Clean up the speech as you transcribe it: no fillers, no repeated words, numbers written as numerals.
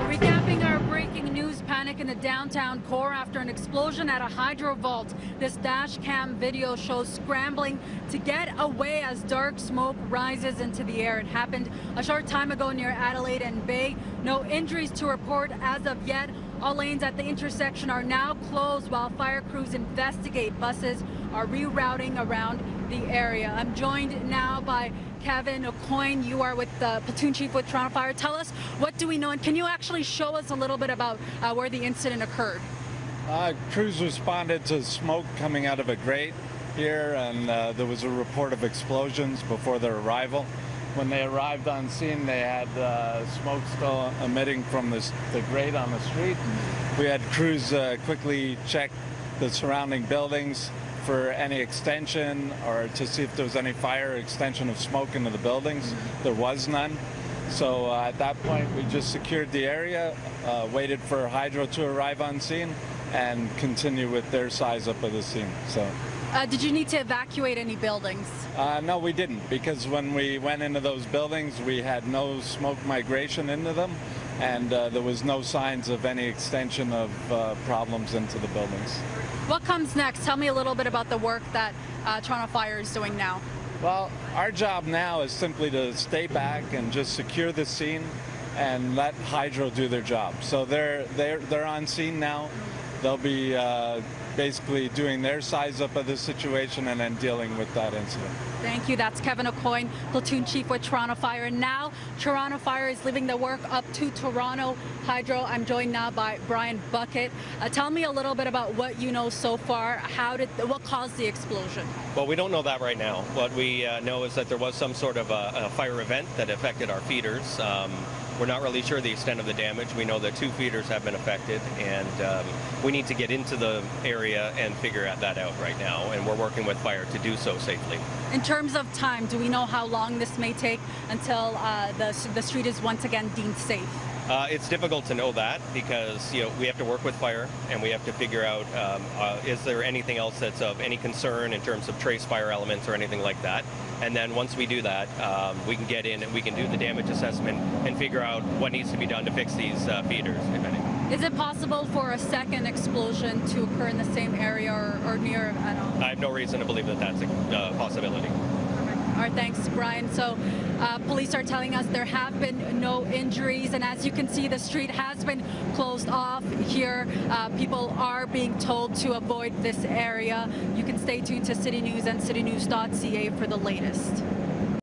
Recapping our breaking news, panic in the downtown core after an explosion at a hydro vault. This dash cam video shows scrambling to get away as dark smoke rises into the air. It happened a short time ago near Adelaide and Bay. No injuries to report as of yet. All lanes at the intersection are now closed while fire crews investigate. Buses are rerouting around the area. I'm joined now by Kevin Aucoin. You are with the platoon chief with Toronto Fire. Tell us, what do we know, and can you actually show us a little bit about where the incident occurred? Crews responded to smoke coming out of a grate here, and there was a report of explosions before their arrival. When they arrived on scene, they had smoke still emitting from the grate on the street. We had crews quickly check the surrounding buildings for any extension or to see if there was any fire extension of smoke into the buildings. There was none. So at that point, we just secured the area, waited for Hydro to arrive on scene, and continue with their size up of the scene. So. Did you need to evacuate any buildings? No, we didn't, because when we went into those buildings, we had no smoke migration into them, and there was no signs of any extension of problems into the buildings. What comes next? Tell me a little bit about the work that Toronto Fire is doing now. Well, our job now is simply to stay back and just secure the scene and let Hydro do their job. So they're on scene now. They'll be basically doing their size up of the situation and then dealing with that incident. Thank you. That's Kevin Aucoin, platoon chief with Toronto Fire. And now Toronto Fire is leaving the work up to Toronto Hydro. I'm joined now by Brian Bucket. Tell me a little bit about what you know so far. What caused the explosion? Well, we don't know that right now. What we know is that there was some sort of a fire event that affected our feeders. We're not really sure the extent of the damage. We know that 2 feeders have been affected, and we need to get into the area and figure that out right now, and we're working with fire to do so safely. In terms of time, do we know how long this may take until the street is once again deemed safe? It's difficult to know that because we have to work with fire and we have to figure out is there anything else that's of any concern in terms of trace fire elements or anything like that. And then once we do that, we can get in and we can do the damage assessment and figure out what needs to be done to fix these feeders, if any. Is it possible for a second explosion to occur in the same area or near at all? I have no reason to believe that that's a possibility. All right, thanks, Brian. So police are telling us there have been no injuries, and as you can see, the street has been closed off here. People are being told to avoid this area. You can stay tuned to City News and citynews.ca for the latest.